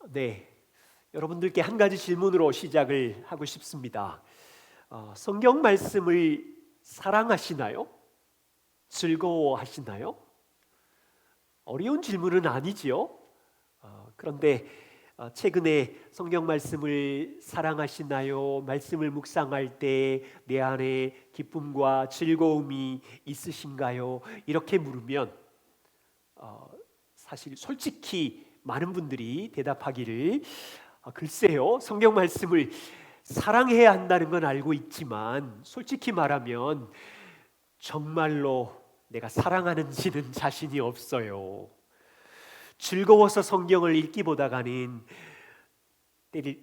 네, 여러분들께 한 가지 질문으로 시작을 하고 싶습니다. 성경 말씀을 사랑하시나요? 즐거워하시나요? 어려운 질문은 아니지요. 그런데 최근에 성경 말씀을 사랑하시나요? 말씀을 묵상할 때 내 안에 기쁨과 즐거움이 있으신가요? 이렇게 물으면 사실 솔직히 많은 분들이 대답하기를 글쎄요, 성경 말씀을 사랑해야 한다는 건 알고 있지만 솔직히 말하면 정말로 내가 사랑하는지는 자신이 없어요. 즐거워서 성경을 읽기보다가는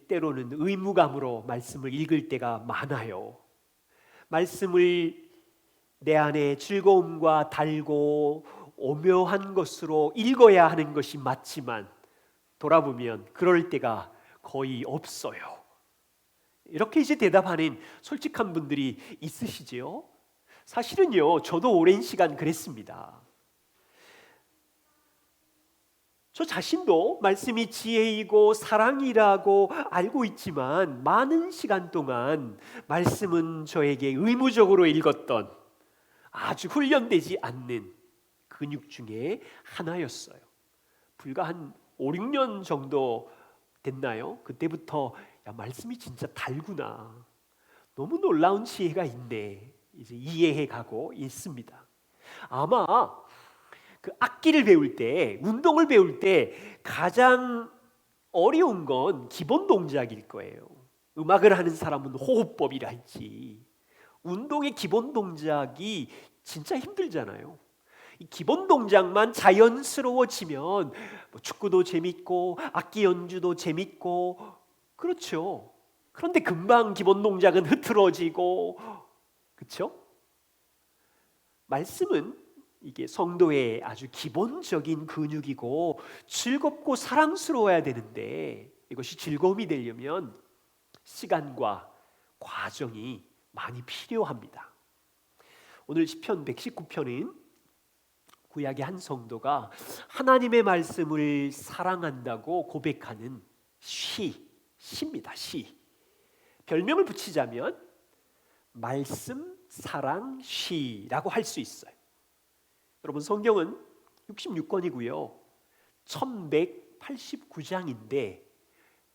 때로는 의무감으로 말씀을 읽을 때가 많아요. 말씀을 내 안에 즐거움과 달고 오묘한 것으로 읽어야 하는 것이 맞지만 돌아보면 그럴 때가 거의 없어요. 이렇게 이제 대답하는 솔직한 분들이 있으시지요? 사실은요, 저도 오랜 시간 그랬습니다. 저 자신도 말씀이 지혜이고 사랑이라고 알고 있지만 많은 시간 동안 말씀은 저에게 의무적으로 읽었던 아주 훈련되지 않는 근육 중에 하나였어요. 불과 한 5, 6년 정도 됐나요? 그때부터 말씀이 진짜 달구나. 너무 놀라운 지혜가 있네. 이제 이해해 가고 있습니다. 아마 그 악기를 배울 때, 운동을 배울 때 가장 어려운 건 기본 동작일 거예요. 음악을 하는 사람은 호흡법이라 할지 운동의 기본 동작이 진짜 힘들잖아요. 이 기본 동작만 자연스러워지면 축구도 재밌고 악기 연주도 재밌고 그렇죠. 그런데 금방 기본 동작은 흐트러지고 그렇죠? 말씀은 이게 성도의 아주 기본적인 근육이고 즐겁고 사랑스러워야 되는데 이것이 즐거움이 되려면 시간과 과정이 많이 필요합니다. 오늘 시편 119편은 구약의 한 성도가 하나님의 말씀을 사랑한다고 고백하는 시입니다. 시. 별명을 붙이자면 말씀 사랑 시라고 할 수 있어요. 여러분 성경은 66권이고요. 1189장인데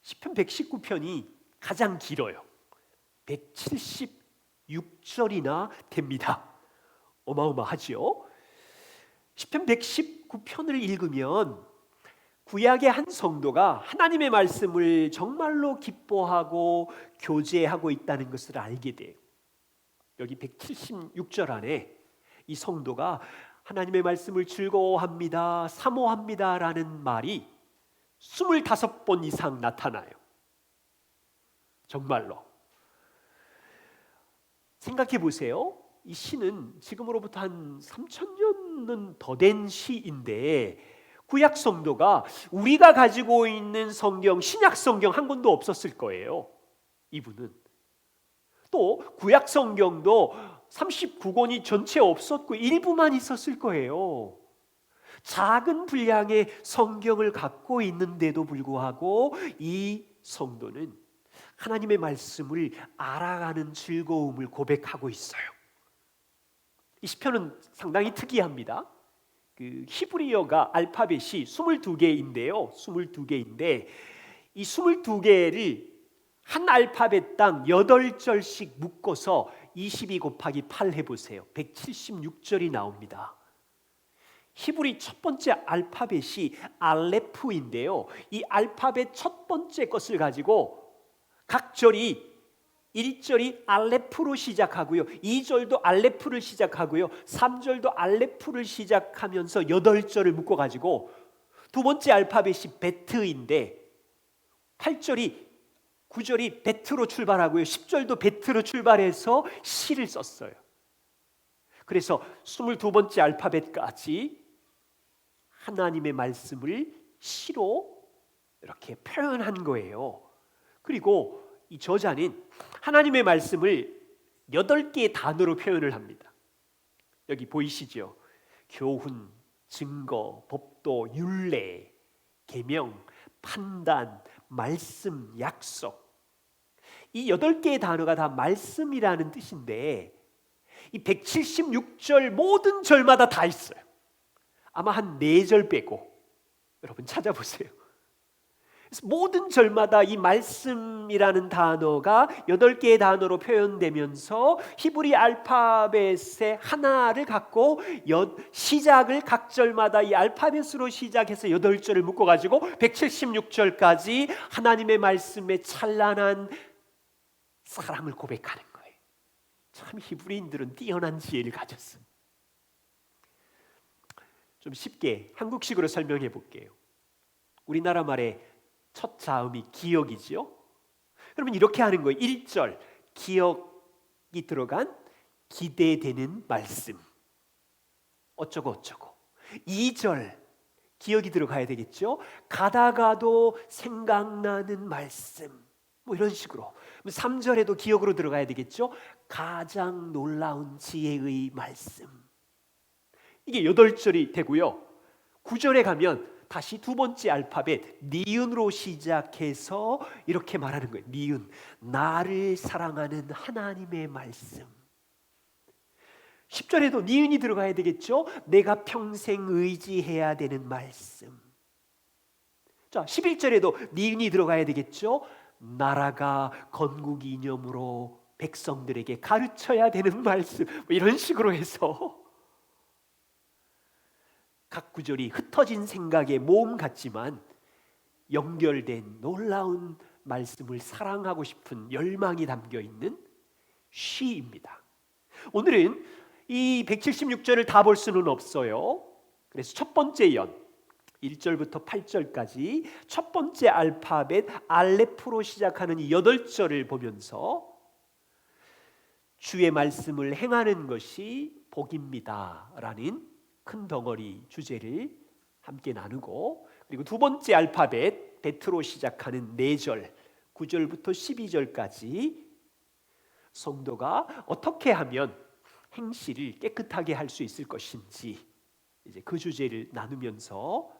시편 119편이 가장 길어요. 176절이나 됩니다. 어마어마하죠? 시편 119편을 읽으면 구약의 한 성도가 하나님의 말씀을 정말로 기뻐하고 교제하고 있다는 것을 알게 돼요. 여기 176절 안에 이 성도가 하나님의 말씀을 즐거워합니다, 사모합니다 라는 말이 25번 이상 나타나요. 정말로. 생각해 보세요. 이 시는 지금으로부터 한 3000년은 더 된 시인데 구약 성도가 우리가 가지고 있는 성경, 신약 성경 한 권도 없었을 거예요. 이분은. 또 구약 성경도 39권이 전체 없었고 일부만 있었을 거예요. 작은 분량의 성경을 갖고 있는데도 불구하고 이 성도는 하나님의 말씀을 알아가는 즐거움을 고백하고 있어요. 이 시편은 상당히 특이합니다. 그 히브리어가 알파벳이 22개인데요. 22개인데 이 22개를 한 알파벳당 8절씩 묶어서 22 곱하기 8 해보세요. 176절이 나옵니다. 히브리 첫 번째 알파벳이 알레프인데요. 이 알파벳 첫 번째 것을 가지고 각 절이 1절이 알레프로 시작하고요. 2절도 알레프를 시작하고요. 3절도 알레프를 시작하면서 8절을 묶어가지고 두 번째 알파벳이 베트인데 8절이 9절이 베트로 출발하고요. 10절도 베트로 출발해서 시를 썼어요. 그래서 22번째 알파벳까지 하나님의 말씀을 시로 이렇게 표현한 거예요. 그리고 이 저자는 하나님의 말씀을 8개의 단어로 표현을 합니다. 여기 보이시죠? 교훈, 증거, 법도, 율례, 계명, 판단, 말씀, 약속. 이 8개의 단어가 다 말씀이라는 뜻인데 이 176절 모든 절마다 다 있어요. 아마 한 4절 빼고 여러분 찾아보세요. 그래서 모든 절마다 이 말씀이라는 단어가 8개의 단어로 표현되면서 히브리 알파벳의 하나를 갖고 시작을 각 절마다 이 알파벳으로 시작해서 8절을 묶어가지고 176절까지 하나님의 말씀에 찬란한 사랑을 고백하는 거예요. 참 히브리인들은 뛰어난 지혜를 가졌어. 좀 쉽게 한국식으로 설명해 볼게요. 우리나라 말에 첫 자음이 기억이지요. 그러면 이렇게 하는 거예요. 1절 기억이 들어간 기대되는 말씀 어쩌고 어쩌고. 2절 기억이 들어가야 되겠죠. 가다가도 생각나는 말씀 뭐 이런 식으로. 3절에도 기억으로 들어가야 되겠죠. 가장 놀라운 지혜의 말씀. 이게 8절이 되고요. 9절에 가면 다시 두 번째 알파벳 니은으로 시작해서 이렇게 말하는 거예요. 니은, 나를 사랑하는 하나님의 말씀. 10절에도 니은이 들어가야 되겠죠. 내가 평생 의지해야 되는 말씀. 자, 11절에도 니은이 들어가야 되겠죠. 나라가 건국 이념으로 백성들에게 가르쳐야 되는 말씀. 뭐 이런 식으로 해서 각 구절이 흩어진 생각의 모음 같지만 연결된 놀라운 말씀을 사랑하고 싶은 열망이 담겨 있는 시입니다. 오늘은 이 176절을 다 볼 수는 없어요. 그래서 첫 번째 연 1절부터 8절까지 첫 번째 알파벳 알레프로 시작하는 이 8절을 보면서 주의 말씀을 행하는 것이 복입니다 라는 큰 덩어리 주제를 함께 나누고, 그리고 두 번째 알파벳 베트로 시작하는 4절 9절부터 12절까지 성도가 어떻게 하면 행실을 깨끗하게 할 수 있을 것인지 이제 그 주제를 나누면서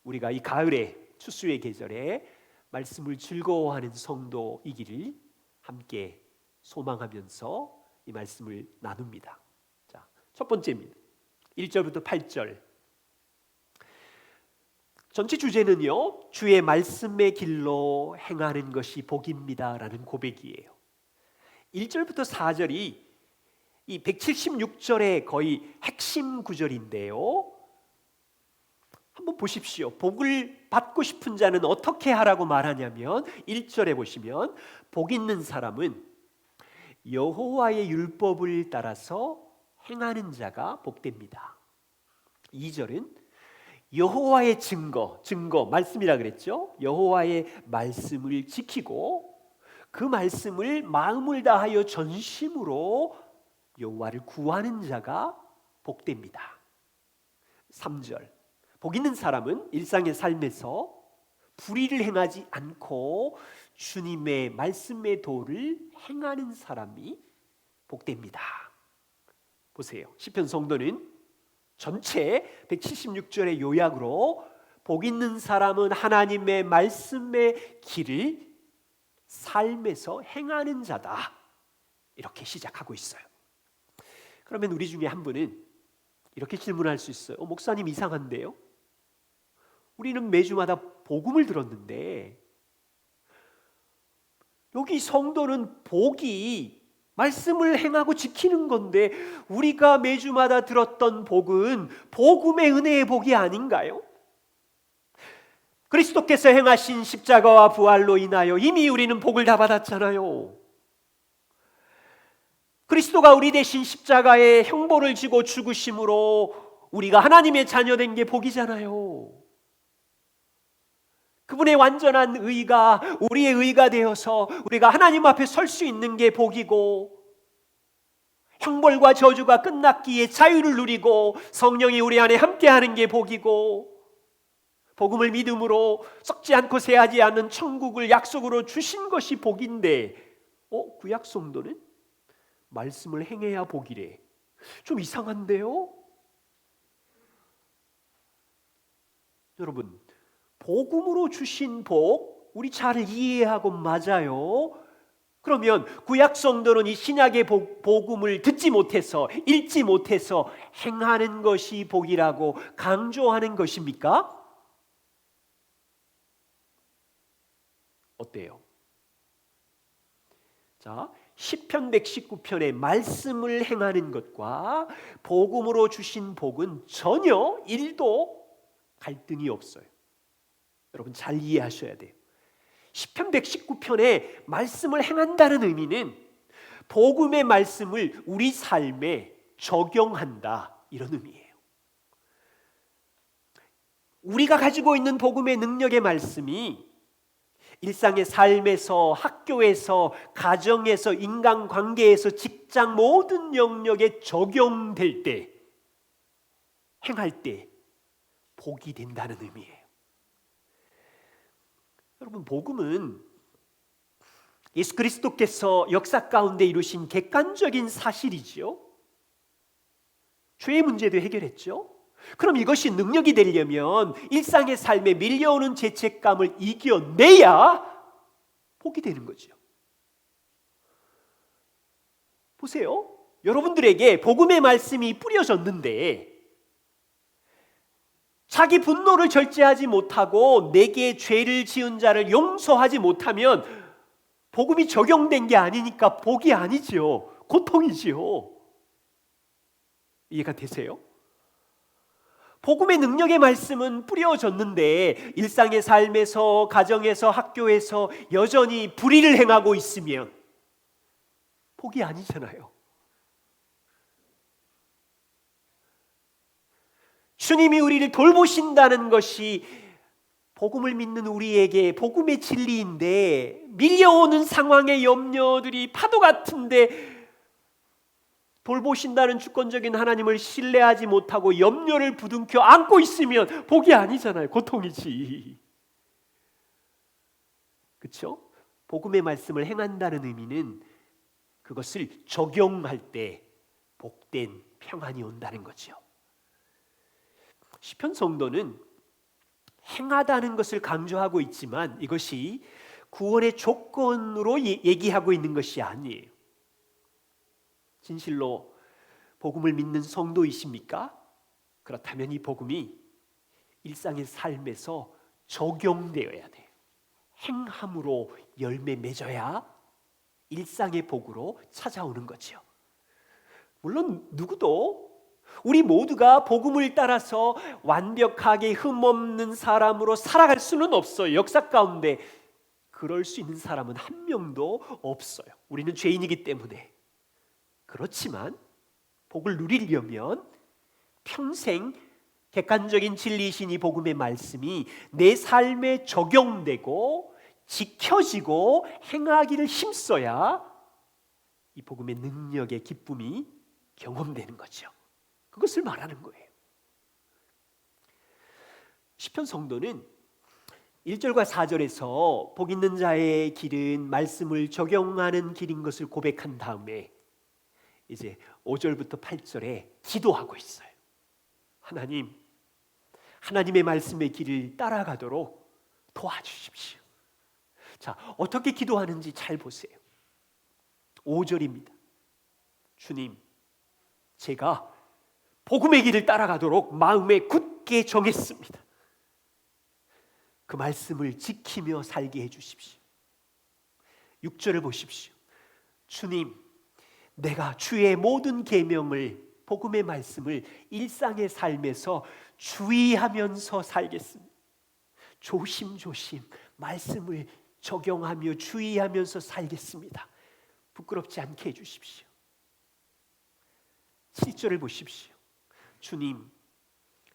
우리가 이 가을의 추수의 계절에 말씀을 즐거워하는 성도이기를 함께 소망하면서 이 말씀을 나눕니다. 자, 첫 번째입니다. 1절부터 8절 전체 주제는요, 주의 말씀의 길로 행하는 것이 복입니다 라는 고백이에요. 1절부터 4절이 이 176절의 거의 핵심 구절인데요, 한번 보십시오. 복을 받고 싶은 자는 어떻게 하라고 말하냐면 1절에 보시면 복 있는 사람은 여호와의 율법을 따라서 행하는 자가 복됩니다. 2절은 여호와의 증거 말씀이라 그랬죠. 여호와의 말씀을 지키고 그 말씀을 마음을 다하여 전심으로 여호와를 구하는 자가 복됩니다. 3절 복 있는 사람은 일상의 삶에서 불의를 행하지 않고 주님의 말씀의 도를 행하는 사람이 복됩니다. 보세요. 시편 성도는 전체 176절의 요약으로 복 있는 사람은 하나님의 말씀의 길을 삶에서 행하는 자다 이렇게 시작하고 있어요. 그러면 우리 중에 한 분은 이렇게 질문할 수 있어요. 목사님 이상한데요? 우리는 매주마다 복음을 들었는데 여기 성도는 복이 말씀을 행하고 지키는 건데 우리가 매주마다 들었던 복은 복음의 은혜의 복이 아닌가요? 그리스도께서 행하신 십자가와 부활로 인하여 이미 우리는 복을 다 받았잖아요. 그리스도가 우리 대신 십자가에 형벌을 지고 죽으심으로 우리가 하나님의 자녀된 게 복이잖아요. 그분의 완전한 의가 우리의 의가 되어서 우리가 하나님 앞에 설 수 있는 게 복이고, 형벌과 저주가 끝났기에 자유를 누리고 성령이 우리 안에 함께하는 게 복이고, 복음을 믿음으로 썩지 않고 새하지 않는 천국을 약속으로 주신 것이 복인데 구약 성도는 말씀을 행해야 복이래. 좀 이상한데요? 여러분, 복음으로 주신 복, 우리 잘 이해하고 맞아요. 그러면 구약 성도는 이 신약의 복음을 듣지 못해서, 읽지 못해서 행하는 것이 복이라고 강조하는 것입니까? 어때요? 자, 시편 119편의 말씀을 행하는 것과 복음으로 주신 복은 전혀 1도 갈등이 없어요. 여러분 잘 이해하셔야 돼요. 시편 119편의 말씀을 행한다는 의미는 복음의 말씀을 우리 삶에 적용한다, 이런 의미예요. 우리가 가지고 있는 복음의 능력의 말씀이 일상의 삶에서, 학교에서, 가정에서, 인간관계에서, 직장 모든 영역에 적용될 때, 행할 때 복이 된다는 의미예요. 여러분, 복음은 예수 그리스도께서 역사 가운데 이루신 객관적인 사실이지요. 죄의 문제도 해결했죠. 그럼 이것이 능력이 되려면 일상의 삶에 밀려오는 죄책감을 이겨내야 복이 되는 거죠. 보세요. 여러분들에게 복음의 말씀이 뿌려졌는데 자기 분노를 절제하지 못하고 내게 죄를 지은 자를 용서하지 못하면 복음이 적용된 게 아니니까 복이 아니지요. 고통이지요. 이해가 되세요? 복음의 능력의 말씀은 뿌려졌는데 일상의 삶에서, 가정에서, 학교에서 여전히 불의를 행하고 있으면 복이 아니잖아요. 주님이 우리를 돌보신다는 것이 복음을 믿는 우리에게 복음의 진리인데 밀려오는 상황의 염려들이 파도 같은데 돌보신다는 주권적인 하나님을 신뢰하지 못하고 염려를 부둥켜 안고 있으면 복이 아니잖아요. 고통이지. 그렇죠? 복음의 말씀을 행한다는 의미는 그것을 적용할 때 복된 평안이 온다는 거죠. 시편 성도는 행하다는 것을 강조하고 있지만 이것이 구원의 조건으로 얘기하고 있는 것이 아니에요. 진실로 복음을 믿는 성도이십니까? 그렇다면 이 복음이 일상의 삶에서 적용되어야 돼요. 행함으로 열매 맺어야 일상의 복으로 찾아오는 거죠. 물론 누구도 우리 모두가 복음을 따라서 완벽하게 흠없는 사람으로 살아갈 수는 없어요. 역사 가운데 그럴 수 있는 사람은 한 명도 없어요. 우리는 죄인이기 때문에. 그렇지만 복을 누리려면 평생 객관적인 진리이신 이 복음의 말씀이 내 삶에 적용되고 지켜지고 행하기를 힘써야 이 복음의 능력의 기쁨이 경험되는 거죠. 그것을 말하는 거예요. 시편 성도는 1절과 4절에서 복 있는 자의 길은 말씀을 적용하는 길인 것을 고백한 다음에 이제 5절부터 8절에 기도하고 있어요. 하나님, 하나님의 말씀의 길을 따라가도록 도와주십시오. 자, 어떻게 기도하는지 잘 보세요. 5절입니다. 주님, 제가 복음의 길을 따라가도록 마음에 굳게 정했습니다. 그 말씀을 지키며 살게 해주십시오. 6절을 보십시오. 주님, 내가 주의 모든 계명을, 복음의 말씀을 일상의 삶에서 주의하면서 살겠습니다. 조심조심 말씀을 적용하며 주의하면서 살겠습니다. 부끄럽지 않게 해주십시오. 7절을 보십시오. 주님,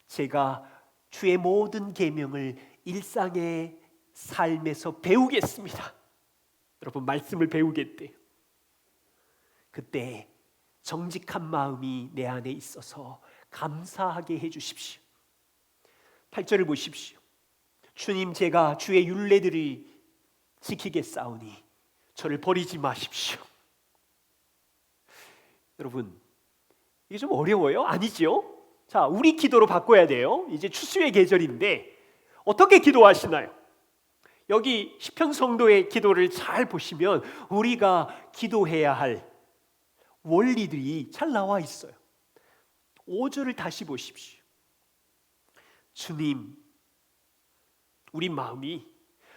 제가 주의 모든 계명을 일상의 삶에서 배우겠습니다. 여러분, 말씀을 배우겠대요. 그때 정직한 마음이 내 안에 있어서 감사하게 해주십시오. 8절을 보십시오. 주님, 제가 주의 율례들을 지키겠사오니 저를 버리지 마십시오. 여러분, 이게 좀 어려워요? 아니죠? 자, 우리 기도로 바꿔야 돼요. 이제 추수의 계절인데 어떻게 기도하시나요? 여기 시편 성도의 기도를 잘 보시면 우리가 기도해야 할 원리들이 잘 나와 있어요. 5절을 다시 보십시오. 주님, 우리 마음이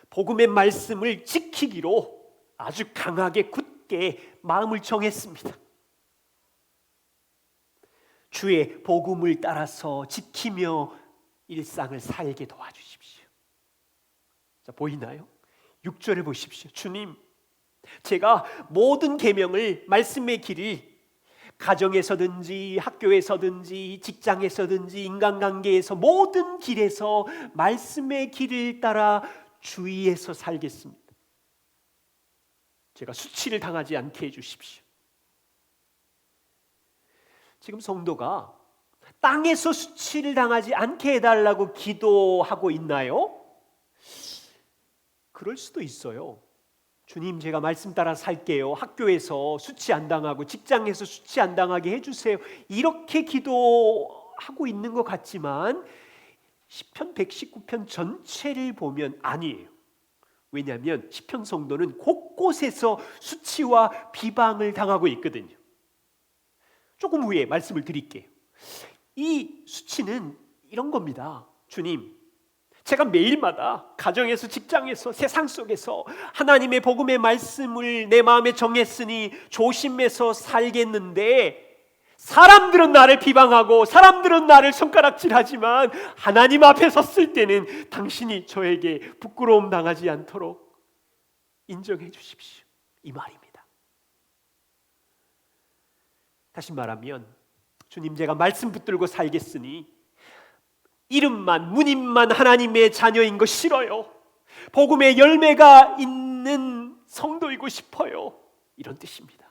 복음의 말씀을 지키기로 아주 강하게 굳게 마음을 정했습니다. 주의 복음을 따라서 지키며 일상을 살게 도와주십시오. 자, 보이나요? 6절을 보십시오. 주님, 제가 모든 계명을, 말씀의 길을 가정에서든지 학교에서든지 직장에서든지 인간관계에서 모든 길에서 말씀의 길을 따라 주의해서 살겠습니다. 제가 수치를 당하지 않게 해주십시오. 지금 성도가 땅에서 수치를 당하지 않게 해달라고 기도하고 있나요? 그럴 수도 있어요. 주님, 제가 말씀 따라 살게요. 학교에서 수치 안 당하고 직장에서 수치 안 당하게 해주세요. 이렇게 기도하고 있는 것 같지만 시편 119편 전체를 보면 아니에요. 왜냐하면 시편 성도는 곳곳에서 수치와 비방을 당하고 있거든요. 조금 후에 말씀을 드릴게요. 이 수치는 이런 겁니다. 주님, 제가 매일마다 가정에서 직장에서 세상 속에서 하나님의 복음의 말씀을 내 마음에 정했으니 조심해서 살겠는데 사람들은 나를 비방하고 사람들은 나를 손가락질하지만 하나님 앞에 섰을 때는 당신이 저에게 부끄러움 당하지 않도록 인정해 주십시오. 이 말입니다. 다시 말하면 주님, 제가 말씀 붙들고 살겠으니 이름만, 문임만 하나님의 자녀인 거 싫어요. 복음의 열매가 있는 성도이고 싶어요. 이런 뜻입니다.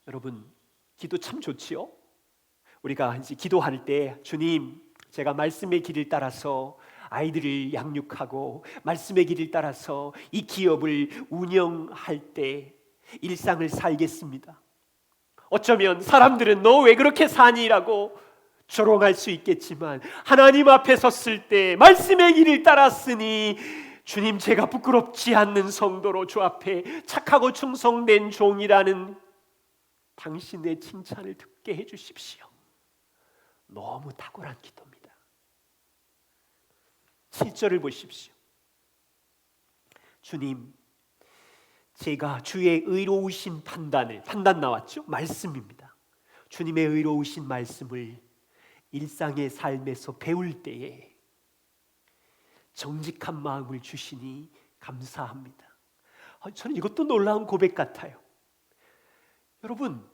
여러분, 기도 참 좋지요? 우리가 이제 기도할 때 주님, 제가 말씀의 길을 따라서 아이들을 양육하고 말씀의 길을 따라서 이 기업을 운영할 때 일상을 살겠습니다. 어쩌면 사람들은 너 왜 그렇게 사니라고 조롱할 수 있겠지만 하나님 앞에 섰을 때 말씀의 길을 따랐으니 주님, 제가 부끄럽지 않는 성도로 주 앞에 착하고 충성된 종이라는 당신의 칭찬을 듣게 해주십시오. 너무 탁월한 기도입니다. 7절을 보십시오. 주님, 제가 주의 의로우신 판단 나왔죠? 말씀입니다. 주님의 의로우신 말씀을 일상의 삶에서 배울 때에 정직한 마음을 주시니 감사합니다. 저는 이것도 놀라운 고백 같아요. 여러분,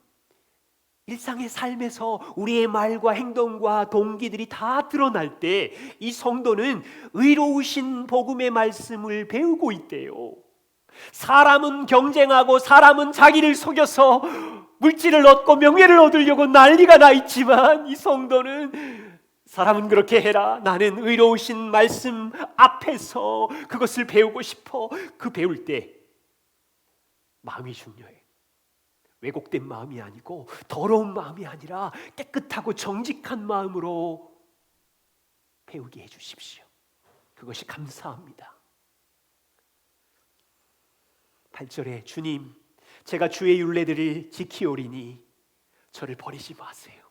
일상의 삶에서 우리의 말과 행동과 동기들이 다 드러날 때 이 성도는 의로우신 복음의 말씀을 배우고 있대요. 사람은 경쟁하고 사람은 자기를 속여서 물질을 얻고 명예를 얻으려고 난리가 나 있지만 이 성도는 사람은 그렇게 해라, 나는 의로우신 말씀 앞에서 그것을 배우고 싶어. 그 배울 때 마음이 중요해. 왜곡된 마음이 아니고 더러운 마음이 아니라 깨끗하고 정직한 마음으로 배우게 해주십시오. 그것이 감사합니다. 8절에 주님, 제가 주의 율례들을 지키오리니 저를 버리지 마세요.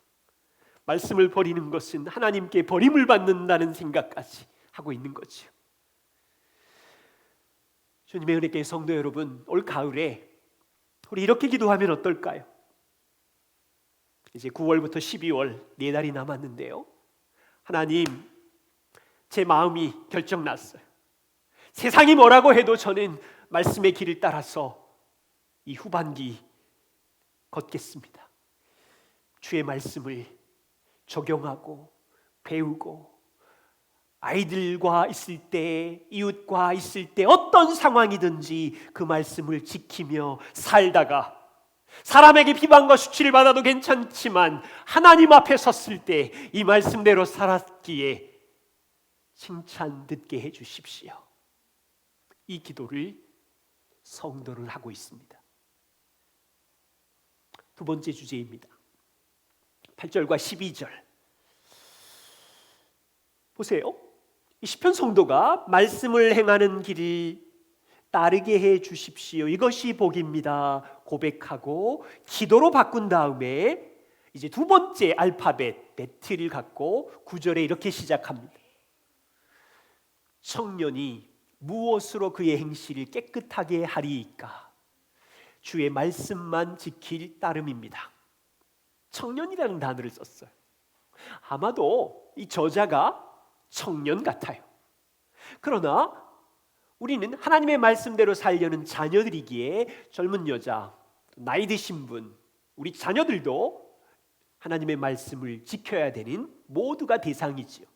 말씀을 버리는 것은 하나님께 버림을 받는다는 생각까지 하고 있는 거죠. 주님의 은혜께 성도 여러분, 올 가을에 우리 이렇게 기도하면 어떨까요? 이제 9월부터 12월 4달이 남았는데요. 하나님, 제 마음이 결정났어요. 세상이 뭐라고 해도 저는 말씀의 길을 따라서 이 후반기 걷겠습니다. 주의 말씀을 적용하고 배우고 아이들과 있을 때, 이웃과 있을 때 어떤 상황이든지 그 말씀을 지키며 살다가 사람에게 비방과 수치를 받아도 괜찮지만 하나님 앞에 섰을 때 이 말씀대로 살았기에 칭찬 듣게 해주십시오. 이 기도를 성도는 하고 있습니다. 두 번째 주제입니다. 8절과 12절. 보세요. 이 시편 성도가 말씀을 행하는 길을 따르게 해 주십시오. 이것이 복입니다. 고백하고 기도로 바꾼 다음에 이제 두 번째 알파벳 베트를 갖고 9절에 이렇게 시작합니다. 청년이 무엇으로 그의 행실을 깨끗하게 하리이까? 주의 말씀만 지킬 따름입니다. 청년이라는 단어를 썼어요. 아마도 이 저자가 청년 같아요. 그러나 우리는 하나님의 말씀대로 살려는 자녀들이기에 젊은 여자, 나이 드신 분, 우리 자녀들도 하나님의 말씀을 지켜야 되는 모두가 대상이지요.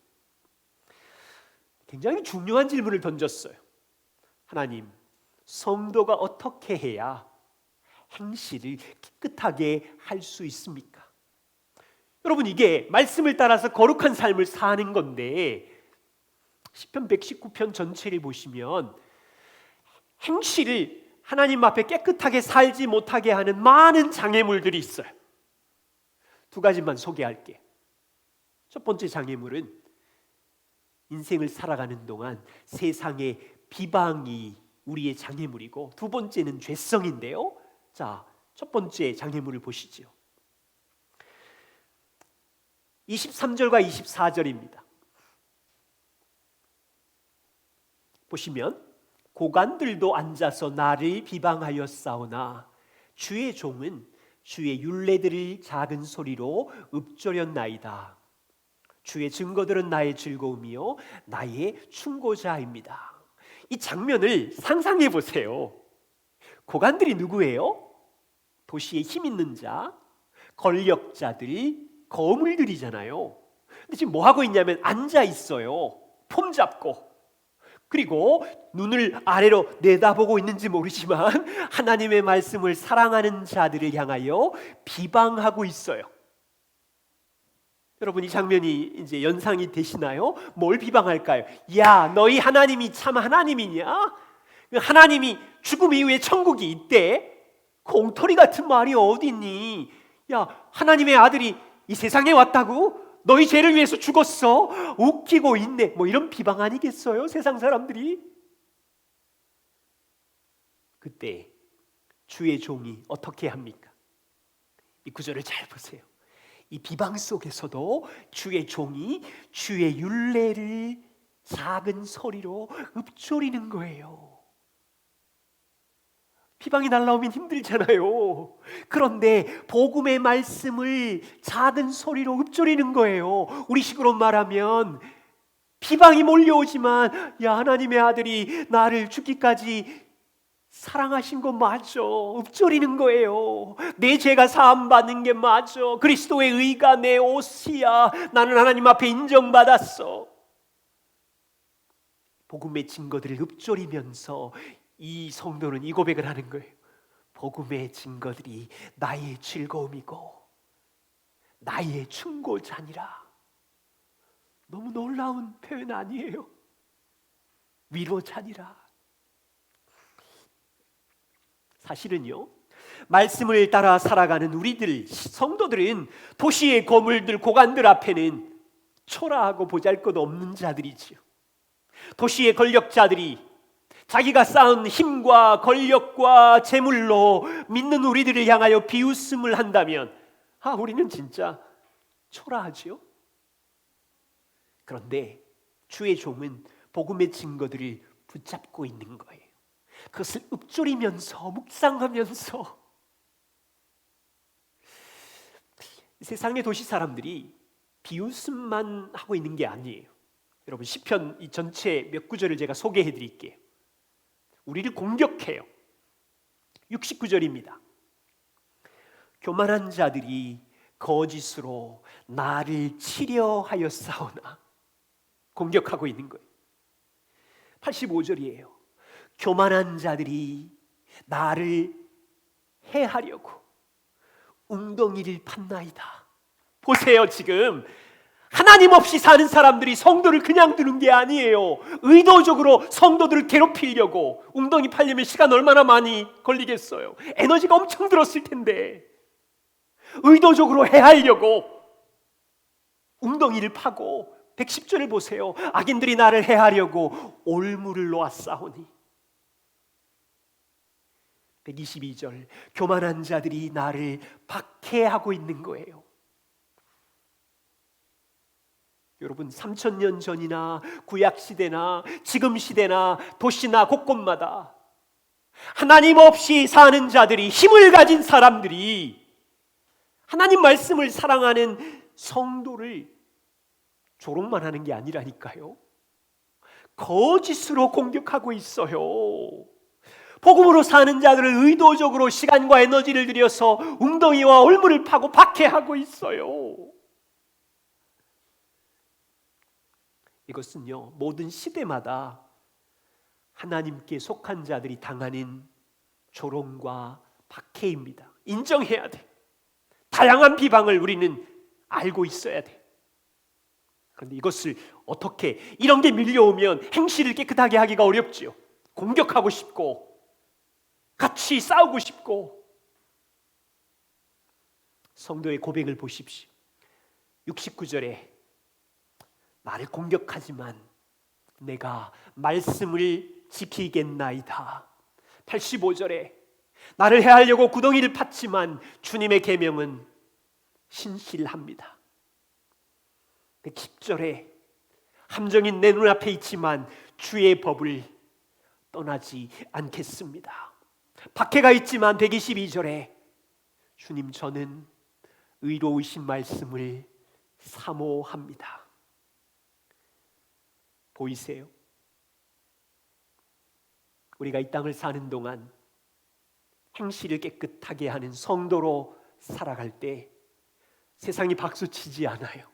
굉장히 중요한 질문을 던졌어요. 하나님, 성도가 어떻게 해야 행실을 깨끗하게 할 수 있습니까? 여러분, 이게 말씀을 따라서 거룩한 삶을 사는 건데 시편 119편 전체를 보시면 행실을 하나님 앞에 깨끗하게 살지 못하게 하는 많은 장애물들이 있어요. 두 가지만 소개할게요. 첫 번째 장애물은 인생을 살아가는 동안 세상의 비방이 우리의 장애물이고, 두 번째는 죄성인데요. 자, 첫 번째 장애물을 보시죠. 23절과 24절입니다. 보시면 고관들도 앉아서 나를 비방하였사오나 주의 종은 주의 율례들을 작은 소리로 읊조렸나이다. 주의 증거들은 나의 즐거움이요 나의 충고자입니다. 이 장면을 상상해 보세요. 고관들이 누구예요? 도시에 힘 있는 자, 권력자들, 거물들이잖아요. 근데 지금 뭐 하고 있냐면 앉아 있어요. 폼 잡고. 그리고 눈을 아래로 내다보고 있는지 모르지만 하나님의 말씀을 사랑하는 자들을 향하여 비방하고 있어요. 여러분, 이 장면이 이제 연상이 되시나요? 뭘 비방할까요? 야, 너희 하나님이 참 하나님이냐? 하나님이 죽음 이후에 천국이 있대? 공터리 같은 말이 어디 있니? 야, 하나님의 아들이 이 세상에 왔다고? 너희 죄를 위해서 죽었어? 웃기고 있네. 뭐 이런 비방 아니겠어요? 세상 사람들이. 그때 주의 종이 어떻게 합니까? 이 구절을 잘 보세요. 이 비방 속에서도 주의 종이 주의 율례를 작은 소리로 읊조리는 거예요. 비방이 날라오면 힘들잖아요. 그런데 복음의 말씀을 작은 소리로 읊조리는 거예요. 우리식으로 말하면 비방이 몰려오지만 야, 하나님의 아들이 나를 죽기까지 사랑하신 거 맞아. 읊조리는 거예요. 내 죄가 사함받는 게 맞아. 그리스도의 의가 내 옷이야. 나는 하나님 앞에 인정받았어. 복음의 증거들을 읊조리면서 이 성도는 이 고백을 하는 거예요. 복음의 증거들이 나의 즐거움이고 나의 충고자니라. 너무 놀라운 표현 아니에요? 위로자니라. 사실은요, 말씀을 따라 살아가는 우리들 성도들은 도시의 거물들, 고관들 앞에는 초라하고 보잘것없는 자들이지요. 도시의 권력자들이 자기가 쌓은 힘과 권력과 재물로 믿는 우리들을 향하여 비웃음을 한다면 우리는 진짜 초라하지요. 그런데 주의 종은 복음의 증거들을 붙잡고 있는 거예요. 그것을 읊조리면서 묵상하면서. 세상의 도시 사람들이 비웃음만 하고 있는 게 아니에요. 여러분, 시편 이 전체 몇 구절을 제가 소개해 드릴게요. 우리를 공격해요. 69절입니다. 교만한 자들이 거짓으로 나를 치려 하였사오나. 공격하고 있는 거예요. 85절이에요. 교만한 자들이 나를 해하려고 웅덩이를 팠나이다. 보세요, 지금 하나님 없이 사는 사람들이 성도를 그냥 두는 게 아니에요. 의도적으로 성도들을 괴롭히려고. 웅덩이 파려면 시간 얼마나 많이 걸리겠어요? 에너지가 엄청 들었을 텐데. 의도적으로 해하려고 웅덩이를 파고 110절을 보세요. 악인들이 나를 해하려고 올무를 놓았사오니. 122절, 교만한 자들이 나를 박해하고 있는 거예요. 여러분, 3000년 전이나 구약시대나 지금 시대나 도시나 곳곳마다 하나님 없이 사는 자들이, 힘을 가진 사람들이 하나님 말씀을 사랑하는 성도를 조롱만 하는 게 아니라니까요. 거짓으로 공격하고 있어요. 복음으로 사는 자들을 의도적으로 시간과 에너지를 들여서 웅덩이와 올무를 파고 박해하고 있어요. 이것은요, 모든 시대마다 하나님께 속한 자들이 당하는 조롱과 박해입니다. 인정해야 돼. 다양한 비방을 우리는 알고 있어야 돼. 그런데 이것을 어떻게, 이런 게 밀려오면 행실을 깨끗하게 하기가 어렵지요. 공격하고 싶고 같이 싸우고 싶고. 성도의 고백을 보십시오. 69절에 나를 공격하지만 내가 말씀을 지키겠나이다. 85절에 나를 해하려고 구덩이를 팠지만 주님의 계명은 신실합니다. 110절에 함정인 내 눈앞에 있지만 주의 법을 떠나지 않겠습니다. 박해가 있지만 122절에 주님, 저는 의로우신 말씀을 사모합니다. 보이세요? 우리가 이 땅을 사는 동안 행실을 깨끗하게 하는 성도로 살아갈 때 세상이 박수치지 않아요.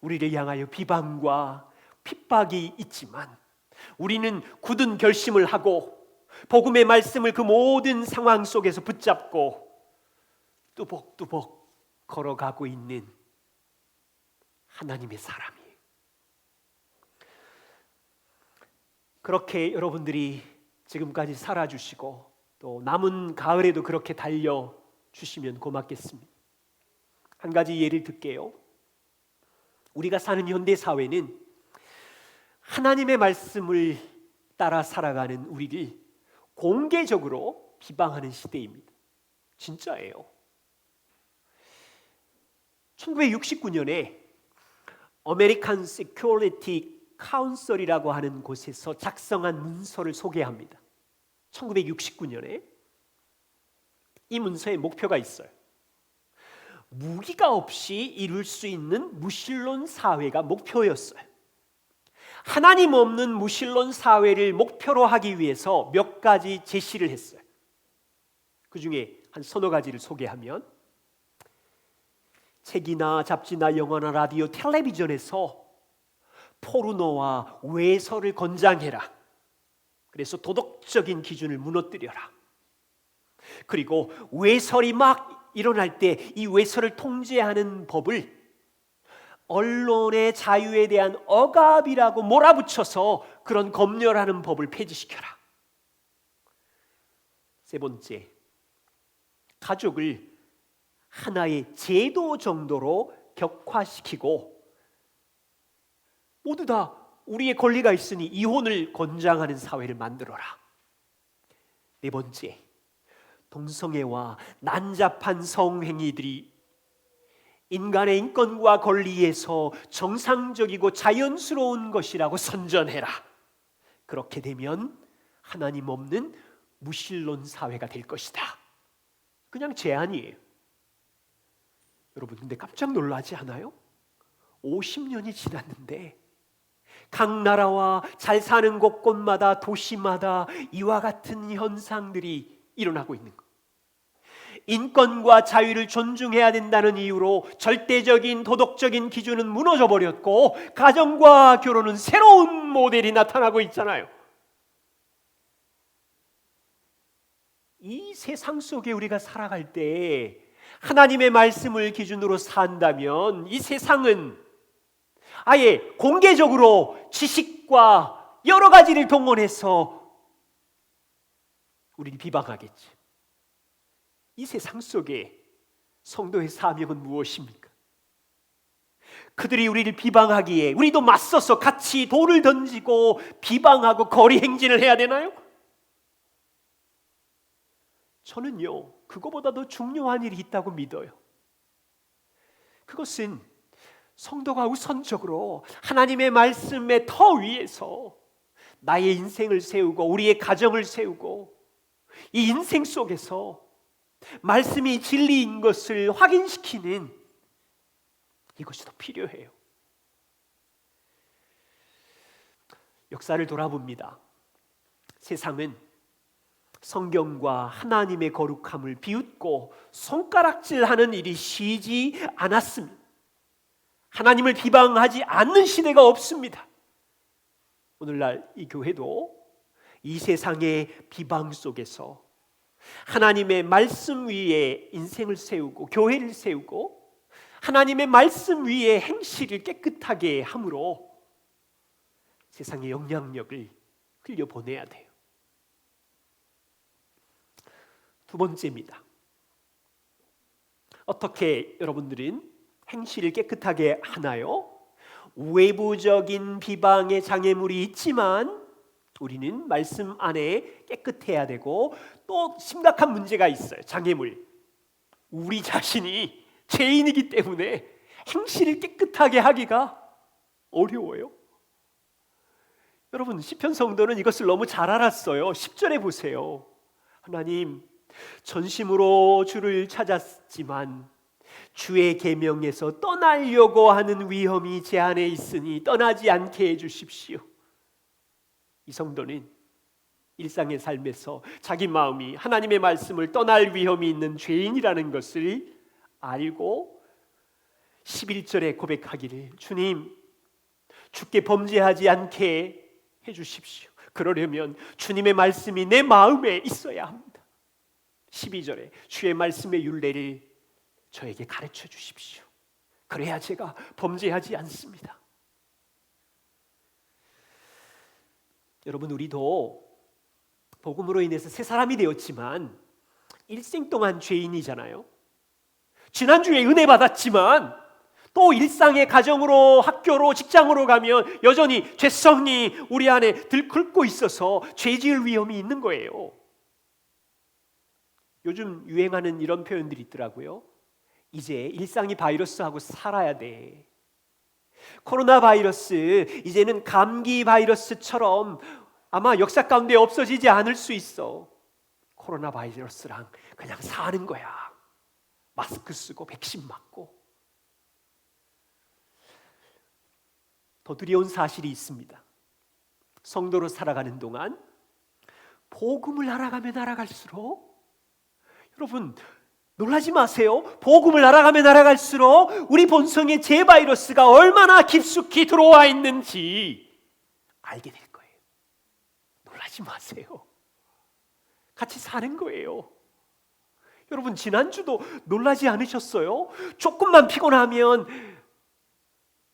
우리를 향하여 비방과 핍박이 있지만 우리는 굳은 결심을 하고 복음의 말씀을 그 모든 상황 속에서 붙잡고 뚜벅뚜벅 걸어가고 있는 하나님의 사람이에요. 그렇게 여러분들이 지금까지 살아주시고 또 남은 가을에도 그렇게 달려주시면 고맙겠습니다. 한 가지 예를 들게요. 우리가 사는 현대사회는 하나님의 말씀을 따라 살아가는 우리를 공개적으로 비방하는 시대입니다. 진짜예요. 1969년에 아메리칸 시큐리티 카운슬이라고 하는 곳에서 작성한 문서를 소개합니다. 1969년에 이 문서의 목표가 있어요. 무기가 없이 이룰 수 있는 무신론 사회가 목표였어요. 하나님 없는 무신론 사회를 목표로 하기 위해서 몇 가지 제시를 했어요. 그 중에 한 서너 가지를 소개하면, 책이나 잡지나 영화나 라디오, 텔레비전에서 포르노와 외설을 권장해라. 그래서 도덕적인 기준을 무너뜨려라. 그리고 외설이 막 일어날 때 이 외설을 통제하는 법을 언론의 자유에 대한 억압이라고 몰아붙여서 그런 검열하는 법을 폐지시켜라. 세 번째, 가족을 하나의 제도 정도로 격화시키고 모두 다 우리의 권리가 있으니 이혼을 권장하는 사회를 만들어라. 네 번째, 동성애와 난잡한 성행위들이 인간의 인권과 권리에서 정상적이고 자연스러운 것이라고 선전해라. 그렇게 되면 하나님 없는 무신론 사회가 될 것이다. 그냥 제안이에요. 여러분, 근데 깜짝 놀라지 않아요? 50년이 지났는데 각 나라와 잘 사는 곳곳마다, 도시마다 이와 같은 현상들이 일어나고 있는 거예요. 인권과 자유를 존중해야 된다는 이유로 절대적인 도덕적인 기준은 무너져 버렸고 가정과 결혼은 새로운 모델이 나타나고 있잖아요. 이 세상 속에 우리가 살아갈 때 하나님의 말씀을 기준으로 산다면 이 세상은 아예 공개적으로 지식과 여러 가지를 동원해서 우리를 비방하겠지. 이 세상 속에 성도의 사명은 무엇입니까? 그들이 우리를 비방하기에 우리도 맞서서 같이 돌을 던지고 비방하고 거리 행진을 해야 되나요? 저는요, 그거보다 더 중요한 일이 있다고 믿어요. 그것은 성도가 우선적으로 하나님의 말씀의 터 위에서 나의 인생을 세우고 우리의 가정을 세우고 이 인생 속에서 말씀이 진리인 것을 확인시키는 이것이 더 필요해요. 역사를 돌아봅니다. 세상은 성경과 하나님의 거룩함을 비웃고 손가락질하는 일이 쉬지 않았습니다. 하나님을 비방하지 않는 시대가 없습니다. 오늘날 이 교회도 이 세상의 비방 속에서 하나님의 말씀 위에 인생을 세우고 교회를 세우고 하나님의 말씀 위에 행실을 깨끗하게 함으로 세상의 영향력을 흘려보내야 돼요. 두 번째입니다. 어떻게 여러분들은 행실을 깨끗하게 하나요? 외부적인 비방의 장애물이 있지만 우리는 말씀 안에 깨끗해야 되고 또 심각한 문제가 있어요. 장애물. 우리 자신이 죄인이기 때문에 행실을 깨끗하게 하기가 어려워요. 여러분, 시편 성도는 이것을 너무 잘 알았어요. 10절에 보세요. 하나님, 전심으로 주를 찾았지만 주의 계명에서 떠나려고 하는 위험이 제 안에 있으니 떠나지 않게 해주십시오. 이 성도는 일상의 삶에서 자기 마음이 하나님의 말씀을 떠날 위험이 있는 죄인이라는 것을 알고 11절에 고백하기를, 주님, 주께 범죄하지 않게 해주십시오. 그러려면 주님의 말씀이 내 마음에 있어야 합니다. 12절에 주의 말씀의 율례를 저에게 가르쳐 주십시오. 그래야 제가 범죄하지 않습니다. 여러분, 우리도 복음으로 인해서 새 사람이 되었지만 일생 동안 죄인이잖아요. 지난주에 은혜 받았지만 또 일상의 가정으로, 학교로, 직장으로 가면 여전히 죄성이 우리 안에 들끓고 있어서 죄 지을 위험이 있는 거예요. 요즘 유행하는 이런 표현들이 있더라고요. 이제 일상이 바이러스하고 살아야 돼. 코로나 바이러스, 이제는 감기 바이러스처럼 아마 역사 가운데 없어지지 않을 수 있어. 코로나 바이러스랑 그냥 사는 거야. 마스크 쓰고 백신 맞고. 더 두려운 사실이 있습니다. 성도로 살아가는 동안 복음을 알아가면 알아갈수록, 여러분 놀라지 마세요. 복음을 알아가면 알아갈수록 우리 본성의 죄 바이러스가 얼마나 깊숙이 들어와 있는지 알게 될 거예요. 놀라지 마세요. 같이 사는 거예요. 여러분, 지난주도 놀라지 않으셨어요? 조금만 피곤하면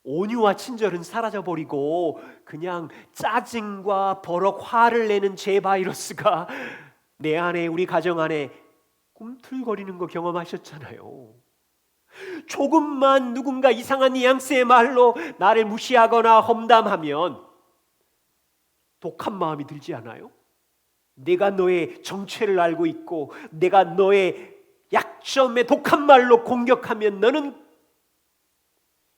온유와 친절은 사라져버리고 그냥 짜증과 버럭 화를 내는 죄 바이러스가 내 안에, 우리 가정 안에 꿈틀거리는 거 경험하셨잖아요. 조금만 누군가 이상한 뉘앙스의 말로 나를 무시하거나 험담하면 독한 마음이 들지 않아요? 내가 너의 정체를 알고 있고 내가 너의 약점에 독한 말로 공격하면 너는,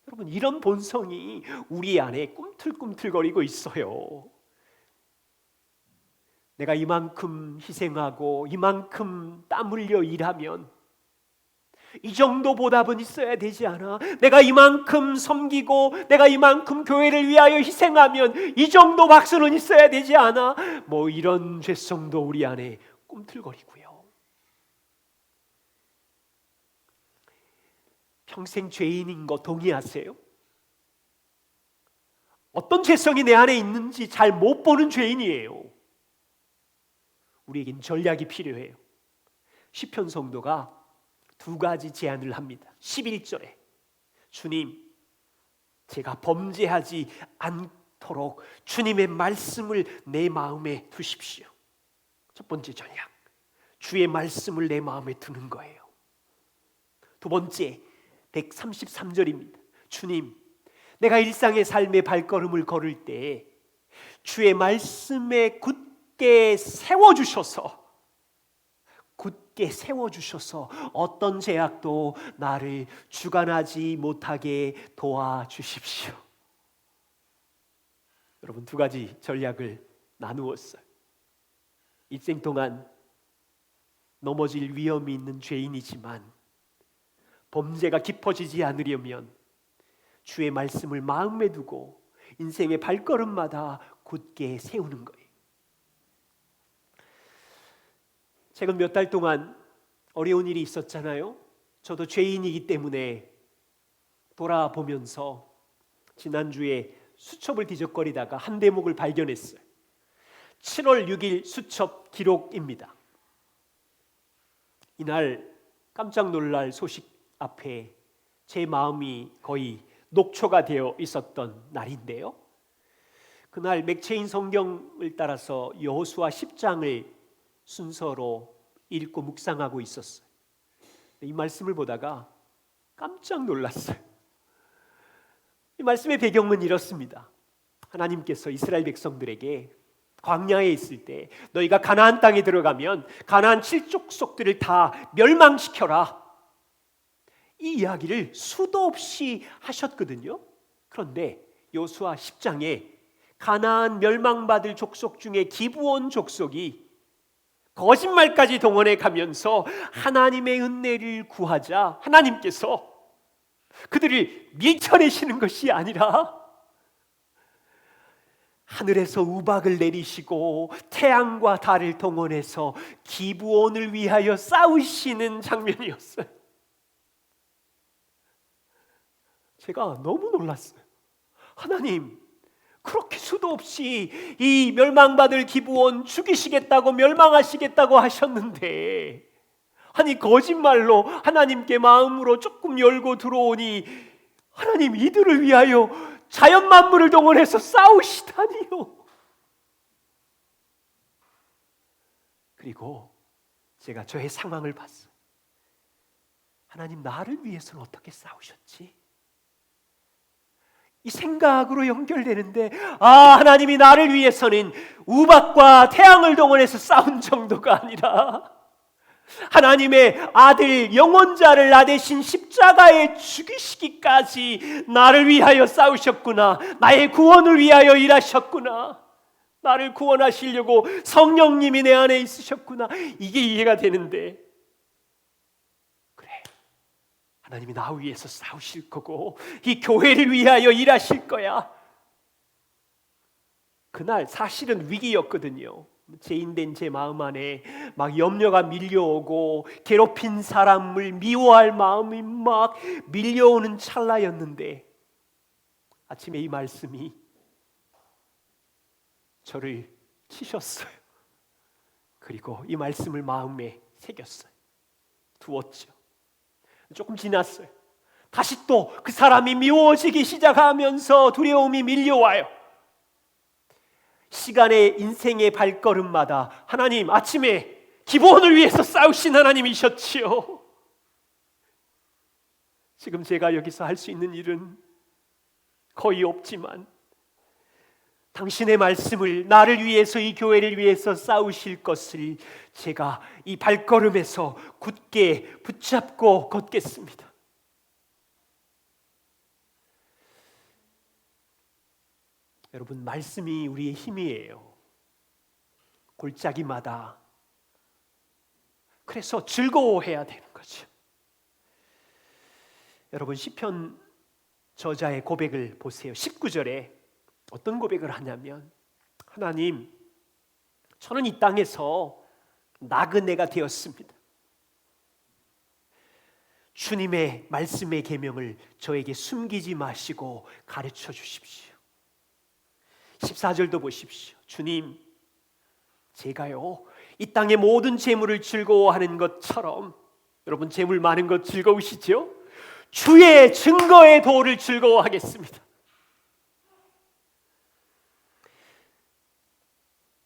여러분, 이런 본성이 우리 안에 꿈틀꿈틀거리고 있어요. 내가 이만큼 희생하고 이만큼 땀 흘려 일하면 이 정도 보답은 있어야 되지 않아? 내가 이만큼 섬기고 내가 이만큼 교회를 위하여 희생하면 이 정도 박수는 있어야 되지 않아? 뭐 이런 죄성도 우리 안에 꿈틀거리고요. 평생 죄인인 거 동의하세요? 어떤 죄성이 내 안에 있는지 잘 못 보는 죄인이에요. 우리에겐 전략이 필요해요. 시편 성도가 두 가지 제안을 합니다. 11절에 주님, 제가 범죄하지 않도록 주님의 말씀을 내 마음에 두십시오. 첫 번째 전략, 주의 말씀을 내 마음에 두는 거예요. 두 번째, 133절입니다. 주님, 내가 일상의 삶의 발걸음을 걸을 때 주의 말씀에 굳게 세워주셔서 어떤 제약도 나를 주관하지 못하게 도와주십시오. 여러분, 두 가지 전략을 나누었어요. 일생 동안 넘어질 위험이 있는 죄인이지만 범죄가 깊어지지 않으려면 주의 말씀을 마음에 두고 인생의 발걸음마다 굳게 세우는 거예요. 최근 몇 달 동안 어려운 일이 있었잖아요. 저도 죄인이기 때문에 돌아보면서 지난주에 수첩을 뒤적거리다가 한 대목을 발견했어요. 7월 6일 수첩 기록입니다. 이날 깜짝 놀랄 소식 앞에 제 마음이 거의 녹초가 되어 있었던 날인데요. 그날 맥체인 성경을 따라서 여호수아 10장을 순서로 읽고 묵상하고 있었어요. 이 말씀을 보다가 깜짝 놀랐어요. 이 말씀의 배경은 이렇습니다. 하나님께서 이스라엘 백성들에게 광야에 있을 때 너희가 가나안 땅에 들어가면 가나안 7족속들을 다 멸망시켜라, 이 이야기를 수도 없이 하셨거든요. 그런데 여호수아 10장에 가나안 멸망받을 족속 중에 기브온 족속이 거짓말까지 동원해 가면서 하나님의 은혜를 구하자 하나님께서 그들을 밀쳐내시는 것이 아니라 하늘에서 우박을 내리시고 태양과 달을 동원해서 기브온을 위하여 싸우시는 장면이었어요. 제가 너무 놀랐어요. 하나님, 그렇게 수도 없이 이 멸망받을 기브온 죽이시겠다고 멸망하시겠다고 하셨는데, 아니 거짓말로 하나님께 마음으로 조금 열고 들어오니 하나님 이들을 위하여 자연 만물을 동원해서 싸우시다니요. 그리고 제가 저의 상황을 봤어요. 하나님, 나를 위해서는 어떻게 싸우셨지? 이 생각으로 연결되는데, 하나님이 나를 위해서는 우박과 태양을 동원해서 싸운 정도가 아니라 하나님의 아들 영원자를 나 대신 십자가에 죽이시기까지 나를 위하여 싸우셨구나. 나의 구원을 위하여 일하셨구나. 나를 구원하시려고 성령님이 내 안에 있으셨구나. 이게 이해가 되는데, 하나님이 나 위해서 싸우실 거고 이 교회를 위하여 일하실 거야. 그날 사실은 위기였거든요. 죄인된 제 마음 안에 막 염려가 밀려오고 괴롭힌 사람을 미워할 마음이 막 밀려오는 찰나였는데, 아침에 이 말씀이 저를 치셨어요. 그리고 이 말씀을 마음에 새겼어요. 두었죠. 조금 지났어요. 다시 또 그 사람이 미워지기 시작하면서 두려움이 밀려와요. 시간의 인생의 발걸음마다 하나님, 아침에 기브온을 위해서 싸우신 하나님이셨지요. 지금 제가 여기서 할 수 있는 일은 거의 없지만 당신의 말씀을 나를 위해서, 이 교회를 위해서 싸우실 것을 제가 이 발걸음에서 굳게 붙잡고 걷겠습니다. 여러분, 말씀이 우리의 힘이에요. 골짜기마다. 그래서 즐거워해야 되는 거죠. 여러분, 시편 저자의 고백을 보세요. 19절에 어떤 고백을 하냐면, 하나님, 저는 이 땅에서 나그네가 되었습니다. 주님의 말씀의 계명을 저에게 숨기지 마시고 가르쳐 주십시오. 14절도 보십시오. 주님, 제가요 이 땅의 모든 재물을 즐거워하는 것처럼, 여러분 재물 많은 것 즐거우시죠? 주의 증거의 도를 즐거워하겠습니다.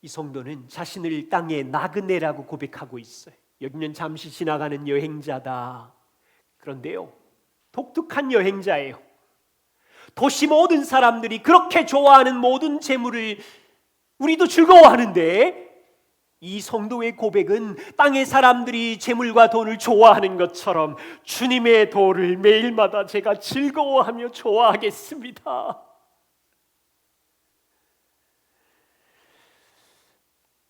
이 성도는 자신을 땅의 나그네라고 고백하고 있어요. 여기는 잠시 지나가는 여행자다. 그런데요, 독특한 여행자예요. 도시 모든 사람들이 그렇게 좋아하는 모든 재물을 우리도 즐거워하는데, 이 성도의 고백은 땅의 사람들이 재물과 돈을 좋아하는 것처럼 주님의 도를 매일마다 제가 즐거워하며 좋아하겠습니다.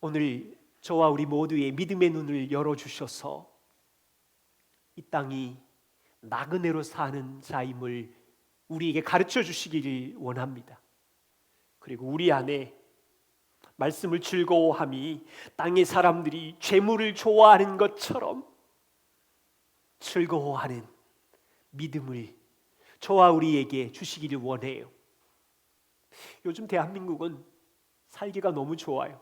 오늘 저와 우리 모두의 믿음의 눈을 열어주셔서 이 땅이 나그네로 사는 자임을 우리에게 가르쳐 주시기를 원합니다. 그리고 우리 안에 말씀을 즐거워함이 땅의 사람들이 재물을 좋아하는 것처럼 즐거워하는 믿음을 저와 우리에게 주시기를 원해요. 요즘 대한민국은 살기가 너무 좋아요.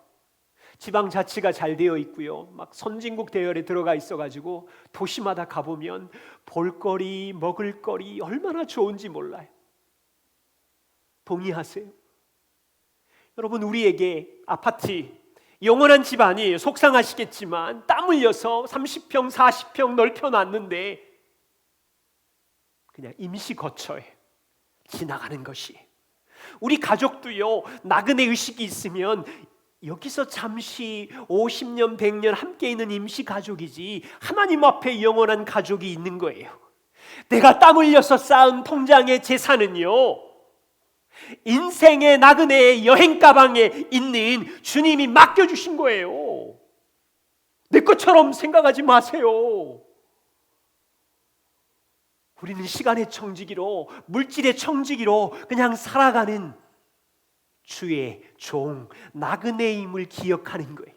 지방자치가 잘 되어 있고요. 막 선진국 대열에 들어가 있어가지고 도시마다 가보면 볼거리, 먹을거리 얼마나 좋은지 몰라요. 동의하세요? 여러분, 우리에게 아파트, 영원한 집 아니에요. 속상하시겠지만 땀 흘려서 30평, 40평 넓혀놨는데 그냥 임시 거처에 지나가는 것이. 우리 가족도요, 나그네 의식이 있으면 여기서 잠시 50년, 100년 함께 있는 임시 가족이지 하나님 앞에 영원한 가족이 있는 거예요. 내가 땀 흘려서 쌓은 통장의 재산은요, 인생의 나그네의 여행 가방에 있는 주님이 맡겨주신 거예요. 내 것처럼 생각하지 마세요. 우리는 시간의 청지기로, 물질의 청지기로 그냥 살아가는 주의 종, 나그네임을 기억하는 거예요.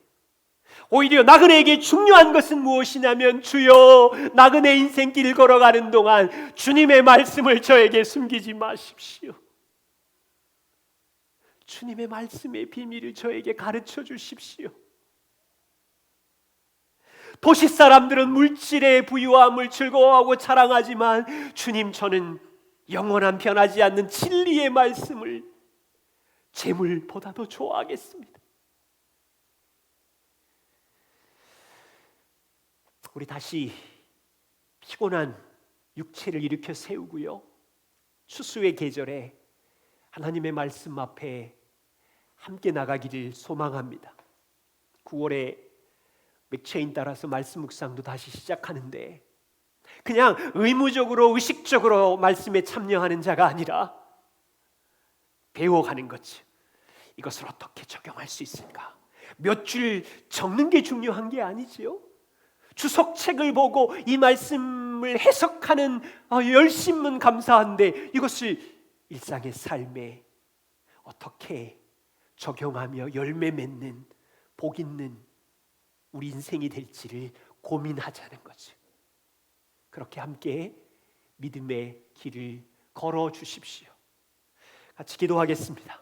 오히려 나그네에게 중요한 것은 무엇이냐면, 주여, 나그네 인생길을 걸어가는 동안 주님의 말씀을 저에게 숨기지 마십시오. 주님의 말씀의 비밀을 저에게 가르쳐 주십시오. 도시 사람들은 물질의 부유함을 즐거워하고 자랑하지만 주님, 저는 영원한 변하지 않는 진리의 말씀을 재물보다도 좋아하겠습니다. 우리 다시 피곤한 육체를 일으켜 세우고요, 추수의 계절에 하나님의 말씀 앞에 함께 나가기를 소망합니다. 9월에 맥체인 따라서 말씀 묵상도 다시 시작하는데, 그냥 의무적으로 의식적으로 말씀에 참여하는 자가 아니라 배워가는 거지. 이것을 어떻게 적용할 수 있을까? 몇 줄 적는 게 중요한 게 아니지요. 주석책을 보고 이 말씀을 해석하는 열심은 감사한데, 이것을 일상의 삶에 어떻게 적용하며 열매 맺는 복 있는 우리 인생이 될지를 고민하자는 거죠. 그렇게 함께 믿음의 길을 걸어 주십시오. 같이 기도하겠습니다.